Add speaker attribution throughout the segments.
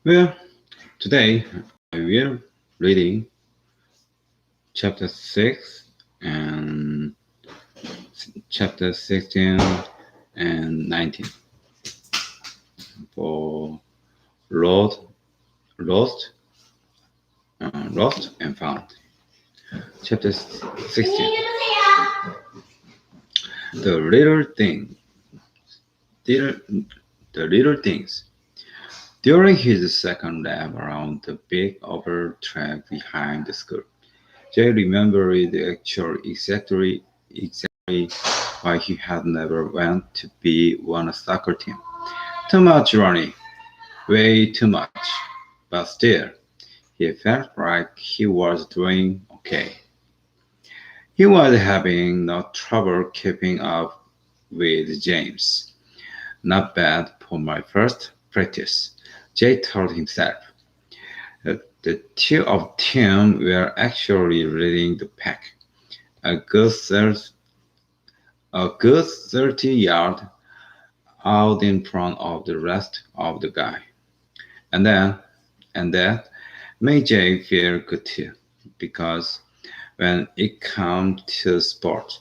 Speaker 1: Well, today I will reading chapter 6 and chapter 16 and 19 for Lost, Lost, Lost and Found. Chapter 16. The little thing, little, the little things. During his second lap around the big oval track behind the school, Jay remembered exactly why he had never went to be on a soccer team. Too much running, way too much. But still, he felt like he was doing okay. He was having no trouble keeping up with James. Not bad for my first practice, Jay told himself. The two of them were actually leading the pack, a good, a good 30 yards out in front of the rest of the guy. And then, and that made Jay feel good too, because when it came to sport,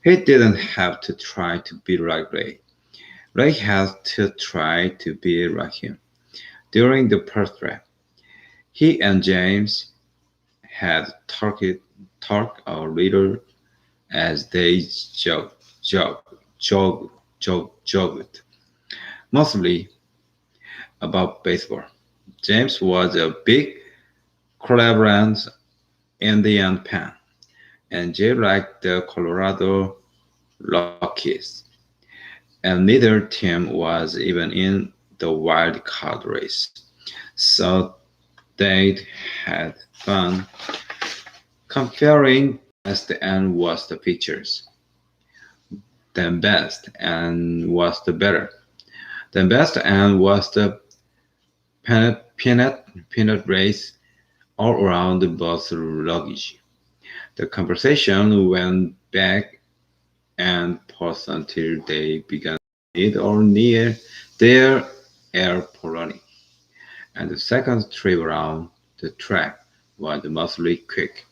Speaker 1: he didn't have to try to be like Ray. Ray had to try to be like him. During the first lap, he and James had talked a little as they jogged, mostly about baseball. James was a big Cleveland Indian fan, and Jay liked the Colorado Rockies, and neither team was even in the wild card race. So they had fun comparing best and worst pictures. Then best and worst better. Then best and worst peanut race all around the bus luggage. The conversation went back and forth until they began it or near their airplane, and the second trip around the track was mostly quick.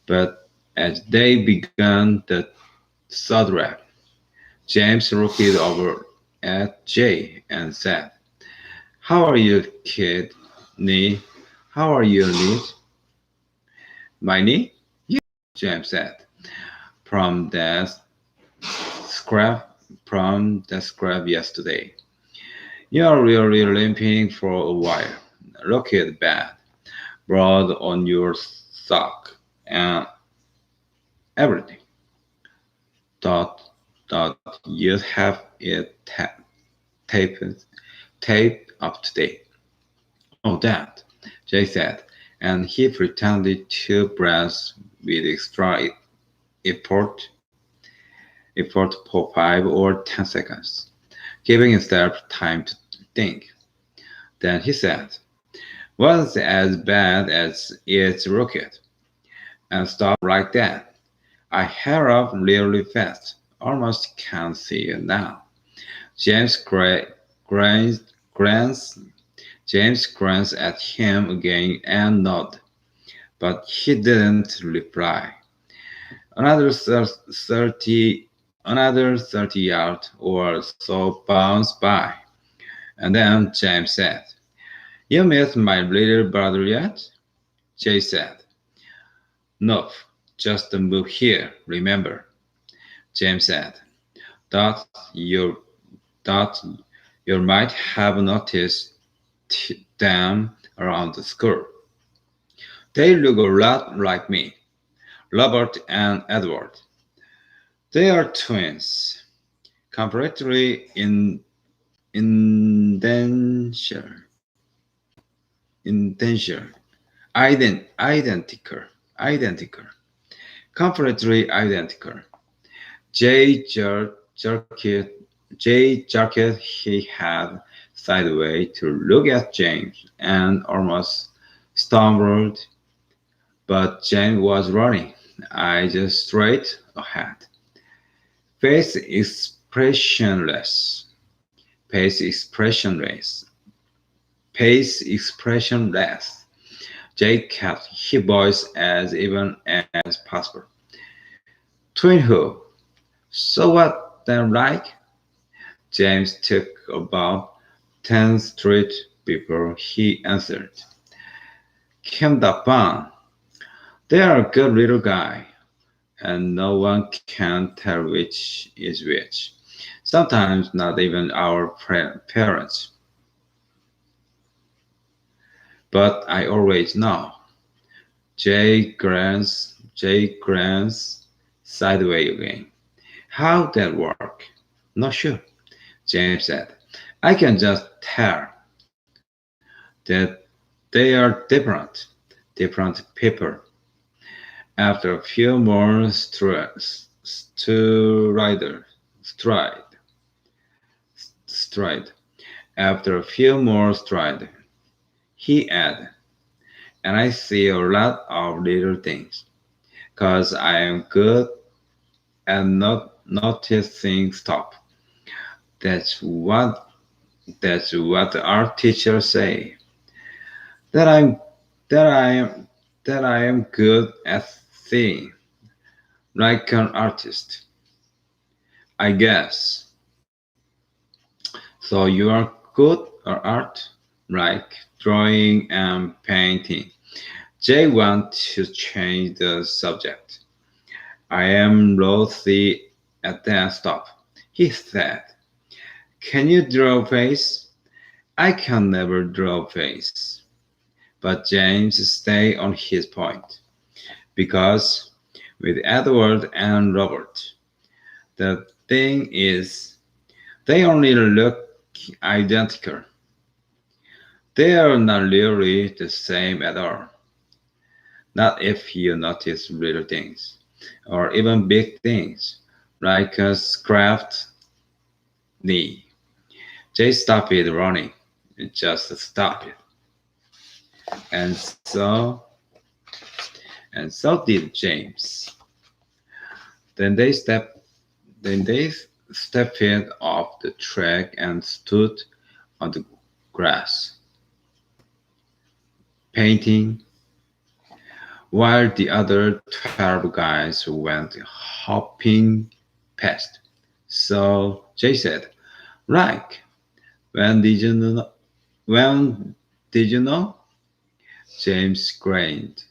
Speaker 1: But as they began the third lap, James looked over at Jay and said, "How are you, kid? Knee? How are your knees?" "My knee?" "Yeah," James said. "From that scrap yesterday. You're really limping for a while. Look at bad. Blood on your sock and everything. Thought you'd have it taped up today." "Oh, that," Jay said, and he pretended to breathe with extra effort, effort for 5 or 10 seconds, giving himself time to think. Then he said, "Was as bad as it's rocket," and stopped right then. I held up really fast. Almost can't see it now. James glanced, James glanced at him again and nodded, but he didn't reply. Another 30 yards or so bounced by, and then James said, "You met my little brother yet?" Jay said, "No, just move here, remember," James said. "That you that you might have noticed them around the school. They look a lot like me, Robert and Edward. They are twins, completely in danger, in danger, identical, completely identical." Jay jerked his head sideways to look at James and almost stumbled, but James was running, eyes straight ahead, face expressionless, face expressionless. face expressionless. Jake kept his voice as even as possible. Twin who? So what then like? James took about 10 street before he answered. Kim Da Ban. They are a good little guy, and no one can tell which is which. Sometimes not even our parents. But I always know. Jay grants sideways again. How that work? Not sure, James said. I can just tell that they are different people. After a few more stride, stride. After a few more stride, he added, and I see a lot of little things, 'cause I am good at not noticing stuff. That's what the art teachers say. That I'm that I am that I am good at seeing, like an artist. I guess. So you are good at art, like drawing and painting. Jay wants to change the subject. I am lousy at that stuff, he said. Can you draw a face? I can never draw a face. But James stayed on his point, because with Edward and Robert, the thing is, they only look identical. They are not really the same at all. Not if you notice little things, or even big things, like a scrapped knee. Jay stopped running. Just stop it. And so did James. Then they stepped then they stepped off the track and stood on the grass, painting, while the other 12 guys went hopping past. So Jay said, "Right, when did you know? When did you know?" James grinned.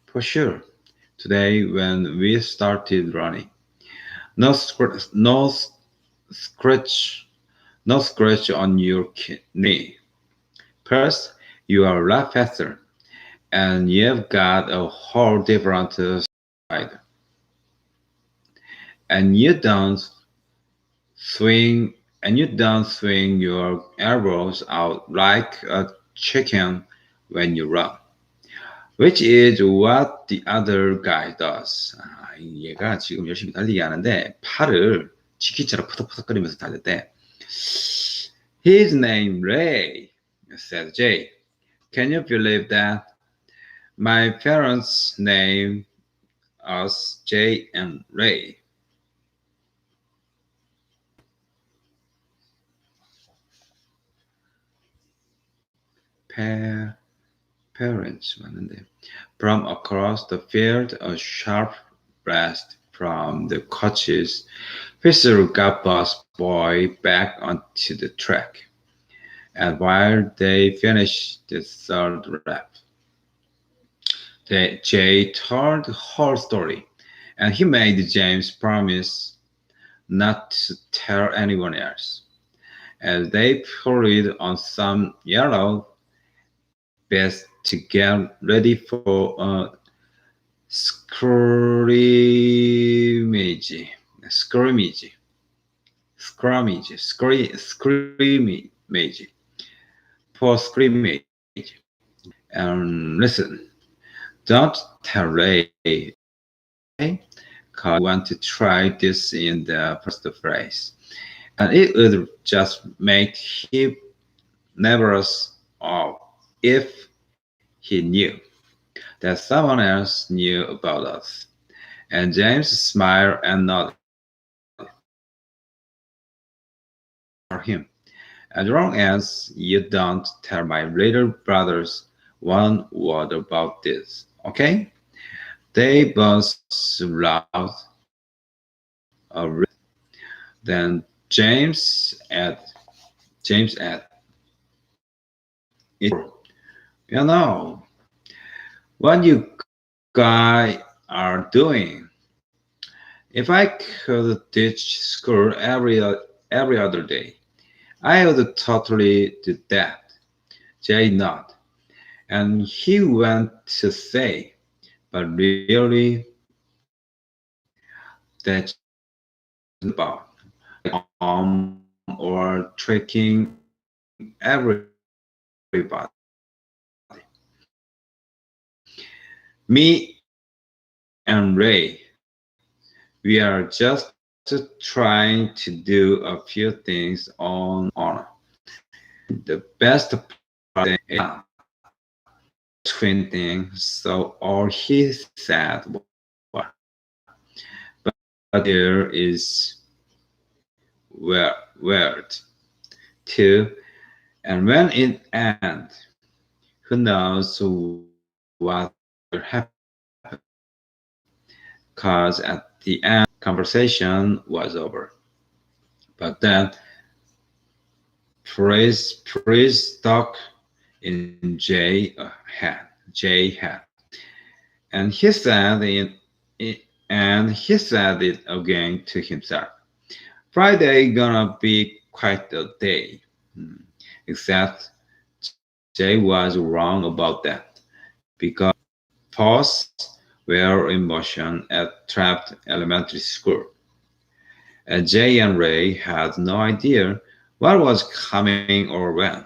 Speaker 1: "For sure. Today when we started running. No, scratch, no scratch on your knee. Plus, you are a lot faster, and you've got a whole different side. And you don't swing, and you don't swing your elbows out like a chicken when you run, which is what the other guy does." 얘가 지금 열심히 달리기 하는데 팔을 치킨처럼 푸덕푸덕거리면서 달렸대. "His name Ray," said Jay. "Can you believe that? My parents named us Jay and Ray." Pa- parents 맞는데. From across the field, a sharp blast from the coach's whistle got Bus Boy back onto the track. And while they finished the third lap, Jay told the whole story, and he made James promise not to tell anyone else. As they pulled on some yellow bits to get ready for a scrimmage, scrimmage, scrimmage, for scrimmage. And listen, don't tell Ray, cause want to try this in the first phrase, and it would just make him nervous of if he knew that someone else knew about us. And James smiled and nodded. For him, as long as you don't tell my little brothers one word about this, okay? They both laughed a little. Then James added, it's you know what you guys are doing. If I could ditch school every other day, I would totally do that. Jay nodded, and he went to say, but really, that's about or tricking everybody. Me and Ray, we are just trying to do a few things on honor. The best part is twin thing, so all he said was, but there is weird too, and when it ends, who knows what will happen? Cause at the end, conversation was over. But then praise stuck in Jay had, and he said and he said it again to himself. Friday gonna be quite a day. Hmm. Except Jay was wrong about that because thoughts were in motion at Trapped Elementary School. And Jay and Ray had no idea what was coming or when,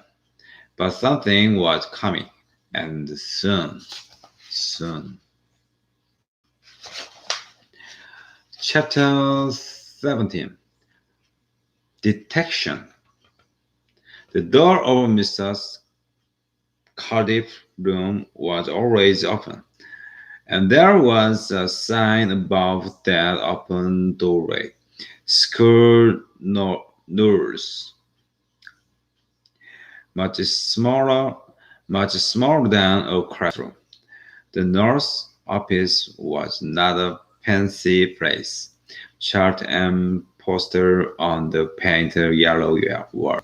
Speaker 1: but something was coming, and soon. Chapter 17. Detection. The door of Mrs. Cardiff's room was always open, and there was a sign above that open doorway. School nurse. Much smaller, much smaller than a classroom. The nurse office was not a fancy place. Chart and poster on the painted yellow wall.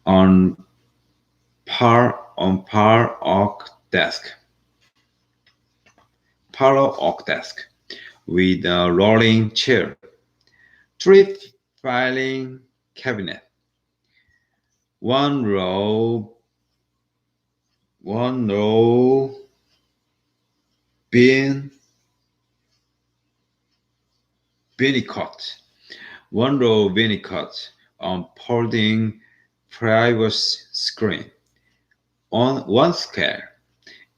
Speaker 1: On par oak desk, parlor oak desk, with a rolling chair, three filing cabinet, one row one row bin Winnicott, one row Winnicott on folding privacy screen, on one scale,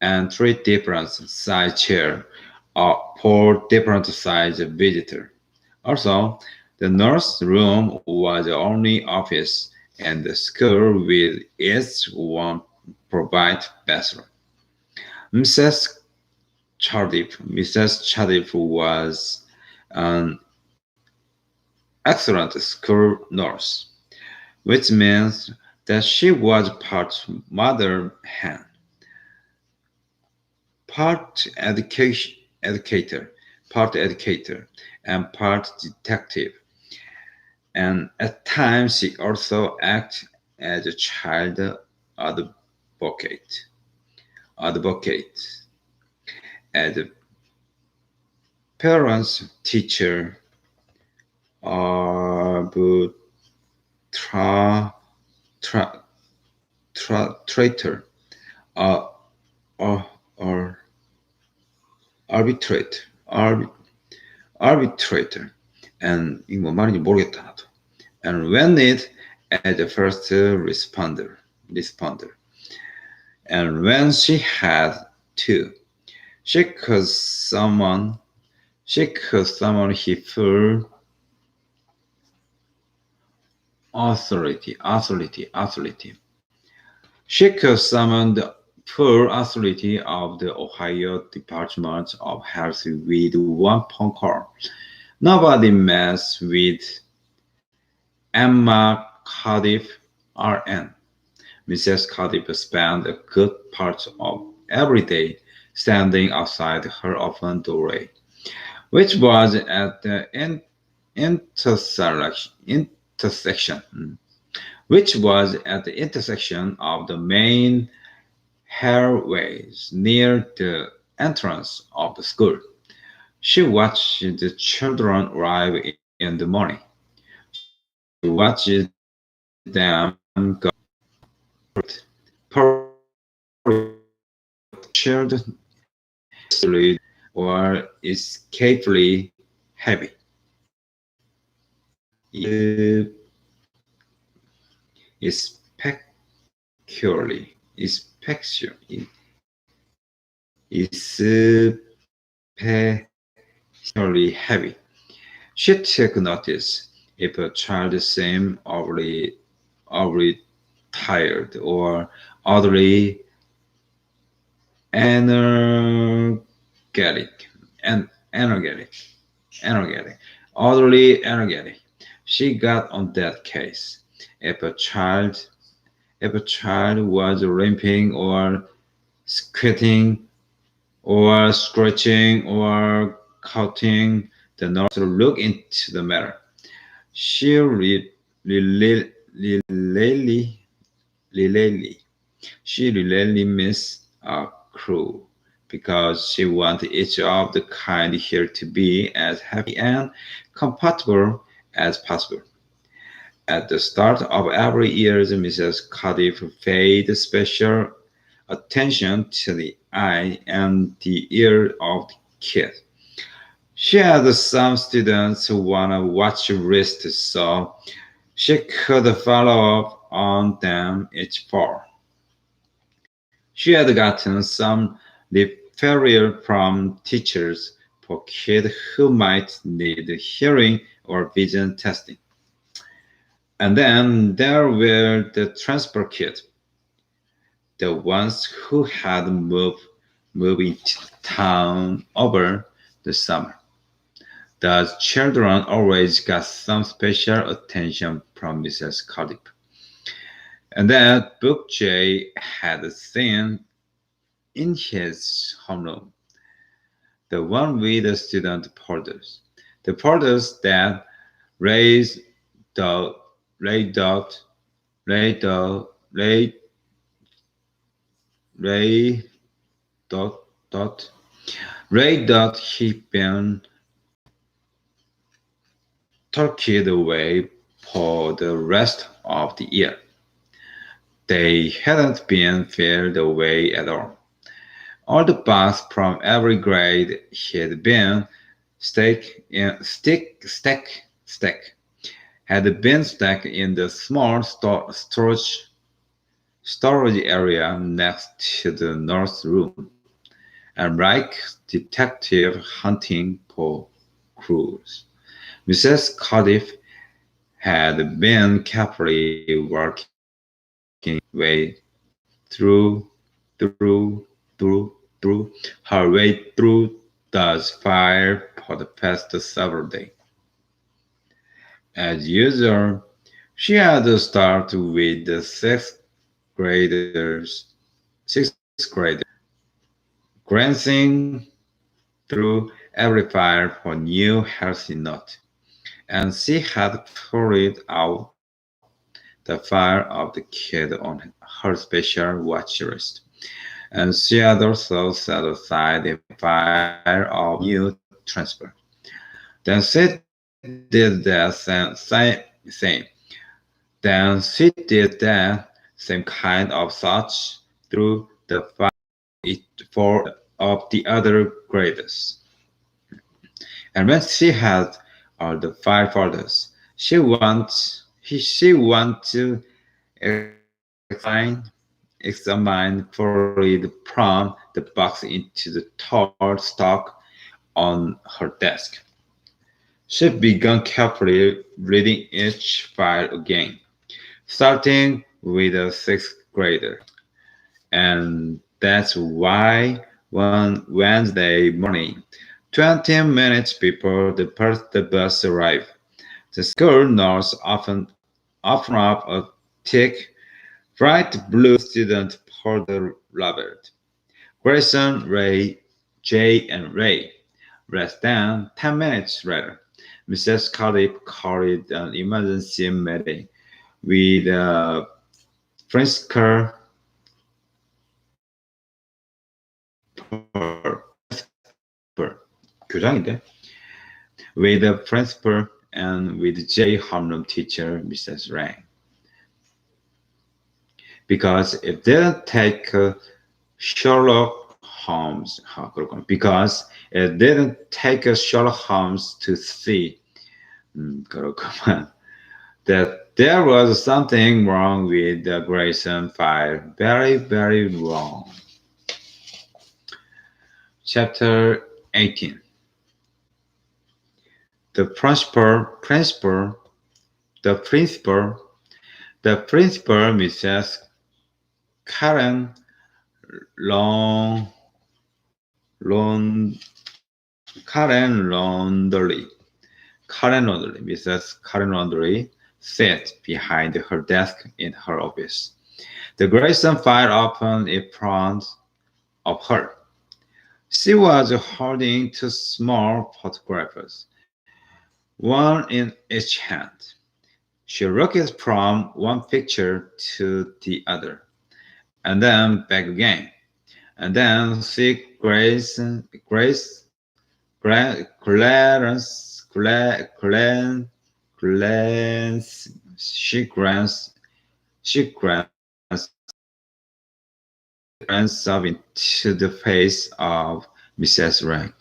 Speaker 1: and three different size chairs for different size visitor. Also, the nurse room was the only office in the school with its one private bathroom. Mrs. Mrs. Cardiff was an excellent school nurse, which means that she was part mother hen, part educator, and part detective. And at times she also acted as a child advocate, advocate, as a parents teacher arbitrator, tra, traitor, uh, or, or arbitrate, arbitrator, and 이거 뭔 말인지 모르겠다 나도. And when it as the first responder, and when she had to, she could summon his full authority. She could summon the full authority of the Ohio Department of Health with one phone call. Nobody messed with Emma Cardiff, RN. Mrs. Cardiff spent a good part of every day standing outside her open doorway, which was at the intersection, which was at the intersection of the main highways near the entrance of the school. She watched the children arrive in the morning. She watched them go poured shared or escapely heavy. Especially, especially heavy. She took notice if a child seemed overly tired or oddly energetic and energetic, oddly energetic. She got on that case. If a child if a child was limping or squinting or stretching or coughing, the nurse looked into the matter. She relayedly, relayedly, she relayedly missed a crew because she wanted each of the kind here to be as happy and comfortable as possible. At the start of every year, Mrs. Cardiff paid special attention to the eye and the ear of the kid. She had some students who on a watch list so she could follow up on them each fall. She had gotten some referral from teachers for kids who might need hearing or vision testing. And then there were the transfer kids, the ones who had moved into town over the summer. Those children always got some special attention from Mrs. Cardiff. And that book Jay had seen in his homeroom, the one with the student porters. The porters that raised the laid out laid the laid Ray dot Ray dot he been turkeyed away for the rest of the year. They hadn't been filled away at all. All the books from every grade had been had been stacked in the small storage area next to the nurse room, and like detective hunting for clues. Mrs. Cardiff had been carefully working way through through through her way through those fire for the past several days. As usual, she had to start with the graders, sixth graders, glancing through every file for new healthy note, and she had pulled out the file of the kid on her special watch list. And she had also set aside a file of new transfer. Then she did the same. Then she did the same kind of search through the file for of the other graders. And when she had all the five folders, she want to examine for from the box into the tall stock on her desk. She began carefully reading each file again, starting with a sixth grader. And that's why one Wednesday morning, 20 minutes before the bus arrived, the school nurse opened up a thick, bright blue student folder labeled Grayson, Ray, Jay, and Ray. Less than 10 minutes later, Mrs. Cardiff called an emergency meeting with principal, 교장인데? With the principal and with J homeroom teacher, Mrs. Rang. Because it didn't take Sherlock Holmes, because it didn't take Sherlock Holmes to see, 그렇구만, that there was something wrong with the Grayson file. Very, very wrong. Chapter 18. The principal, Mrs. Karen Long, Long, Karen Laundry, Mrs. Karen Laundry sat behind her desk in her office. The Grayson file opened in front of her. She was holding two small photographs, one in each hand. She looked from one picture to the other, and then back again. And then she Clarence, glanced up into the face of Mrs. Wright,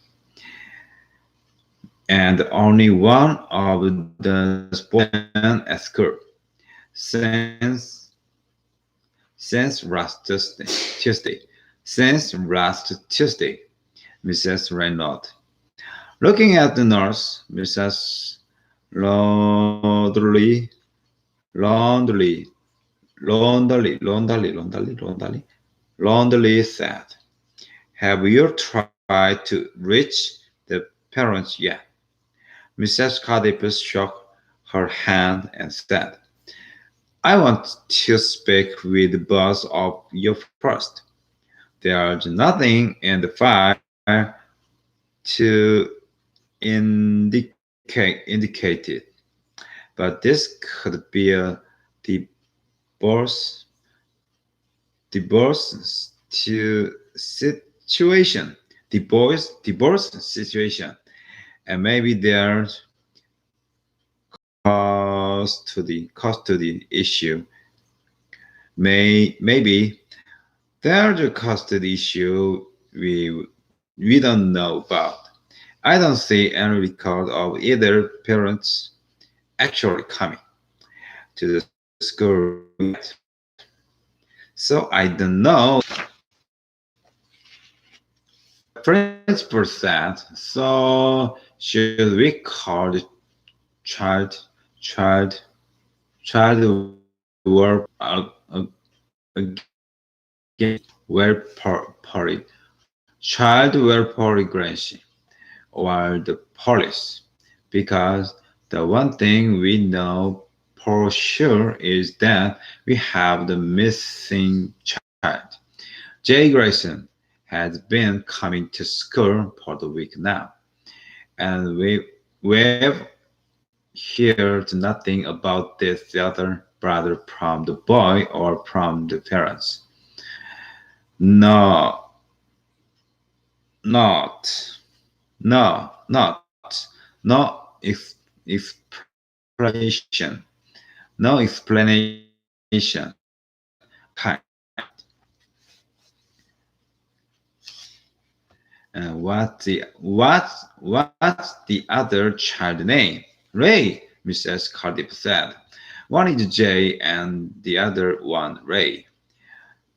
Speaker 1: and only one of the spoken at school since last Tuesday. Since last Tuesday, Mrs. Reynolds. Looking at the nurse, Mrs. Laundry said, "Have you tried to reach the parents yet?" Mrs. Cardiff shook her hand and said, "I want to speak with both of you first. There's nothing in the file to indicate it, but this could be a divorce situation. Divorce situation, and maybe there's custody issue. Maybe there's a custody issue we don't know about. I don't see any record of either parents actually coming to the school yet. So I don't know." Principal said, "So should we call the child work party, child welfare agency, or the police, because the one thing we know for sure is that we have the missing child. Jay Grayson has been coming to school for the week now, and we've heard nothing about this other brother from the boy or from the parents. No, not, no explanation, no explanation. Kind. And what's the other child name? Ray, Mrs. Cardiff said. One is Jay and the other one Ray.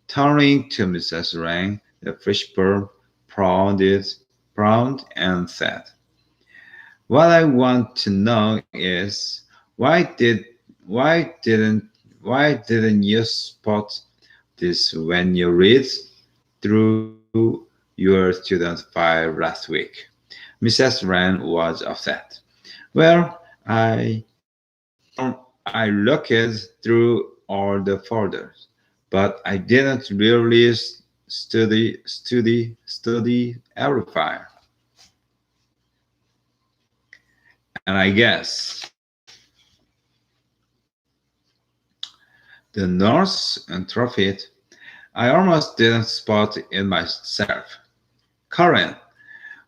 Speaker 1: Turning to Mrs. Rang, the principal frowned and said, "What I want to know is why didn't you spot this when you read through your student's file last week?" Mrs. Wren was upset. "Well, I I looked through all the folders, but I didn't really study every file. And I guess the Norse and I almost didn't spot it myself. Current.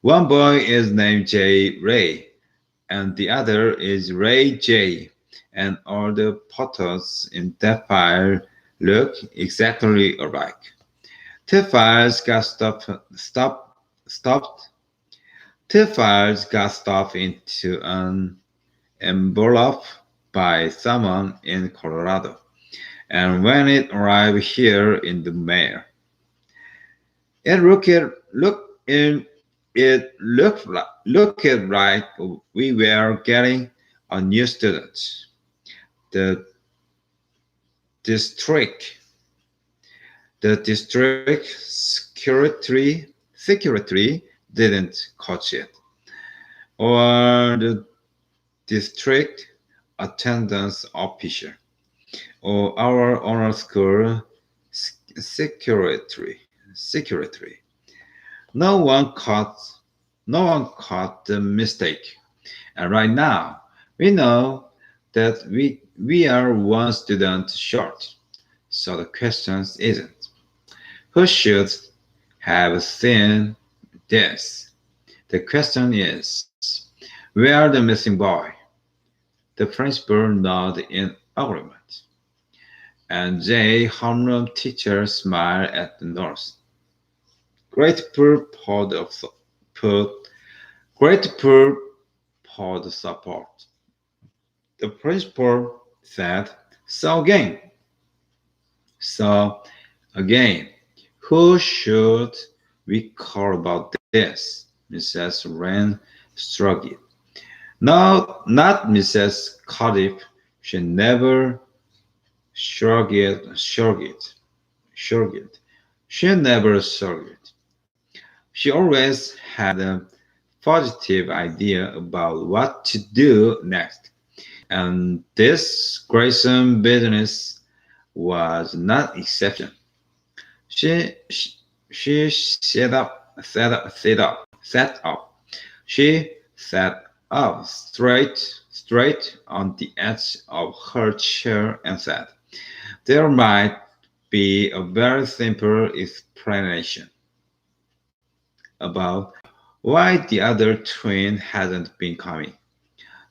Speaker 1: One boy is named J. Ray, and the other is Ray J. And all the photos in that file look exactly alike. Two files got stopped. Two files got stuffed into an envelope by someone in Colorado. And when it arrived here in the mail, it looked it, it looked like we were getting a new student. The district the district secretary didn't catch it, or the district attendance officer, or our honor school secretary. Secretary. No one caught no one caught the mistake. And right now, we know that we are one student short. So the question isn't who should have seen this. The question is where the missing boy? The principal nodded in agreement, and Jay homeroom teacher smiled at the nurse. Grateful for the put grateful for the support. The principal said, so again, who should we call about this? Mrs. Wren struggled. No, not Mrs. Cardiff. She never shrugged. She never shrugged. She always had a positive idea about what to do next. And this Grayson business was not exception. She she set up. She sat up straight on the edge of her chair and said, "There might be a very simple explanation about why the other twin hasn't been coming.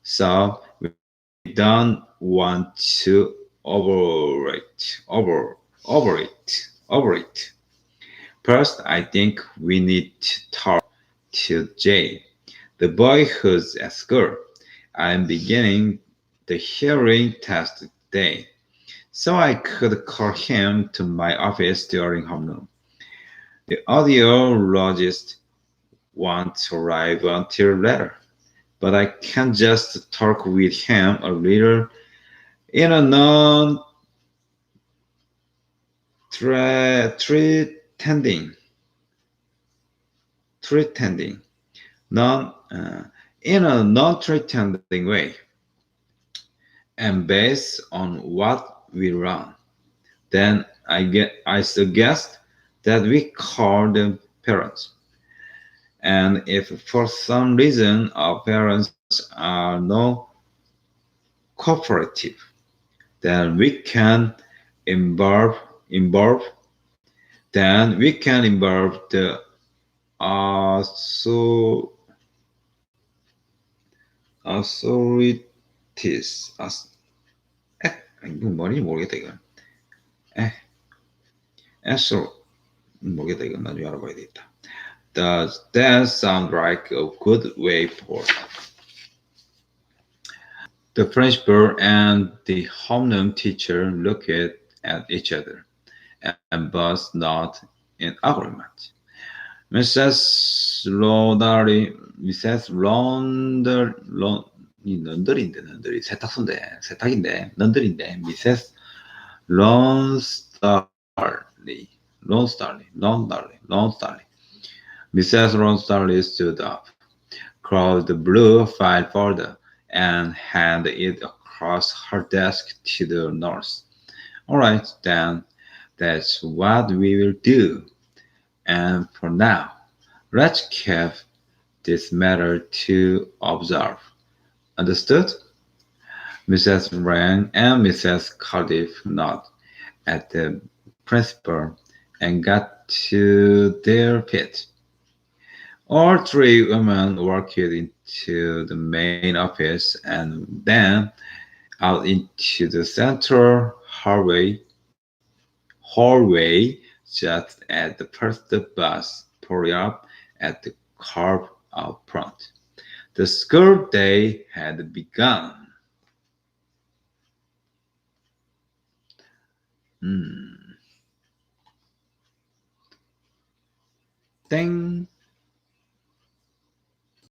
Speaker 1: So we don't want to over it. First, I think we need to talk to Jay, the boy who's at school. I'm beginning the hearing test today, so I could call him to my office during homeroom. The audiologist won't arrive until later, but I can just talk with him a little in a non-threatening, threatening, non, in a non-threatening way, and based on what we run. Then I suggest that we call the parents. And if for some reason our parents are no cooperative, then we can involve involve then we can involve the author- authorities. 이거 뭐인지 모르겠다 이거. 에, 애써 모르겠다 이거 나중에 알아봐야 되겠다. Does that sound like a good way forward? The principal and the homeroom teacher looked at each other and both nodded in agreement. Mrs. Lodari, Mrs. Londer, 이 넌들인데 세탁인데 넌들인데 Mrs. Lonstarly. Mrs. Lonstarly stood up, closed the blue file folder, and handed it across her desk to the nurse. All right, then that's what we will do. And for now, let's keep this matter to observe. Understood? Mrs. Wren and Mrs. Cardiff nodded at the principal and got to their feet. All three women walked into the main office and then out into the central hallway just as the first bus pulled up at the curb out front. The school day had begun. Hmm. Ding.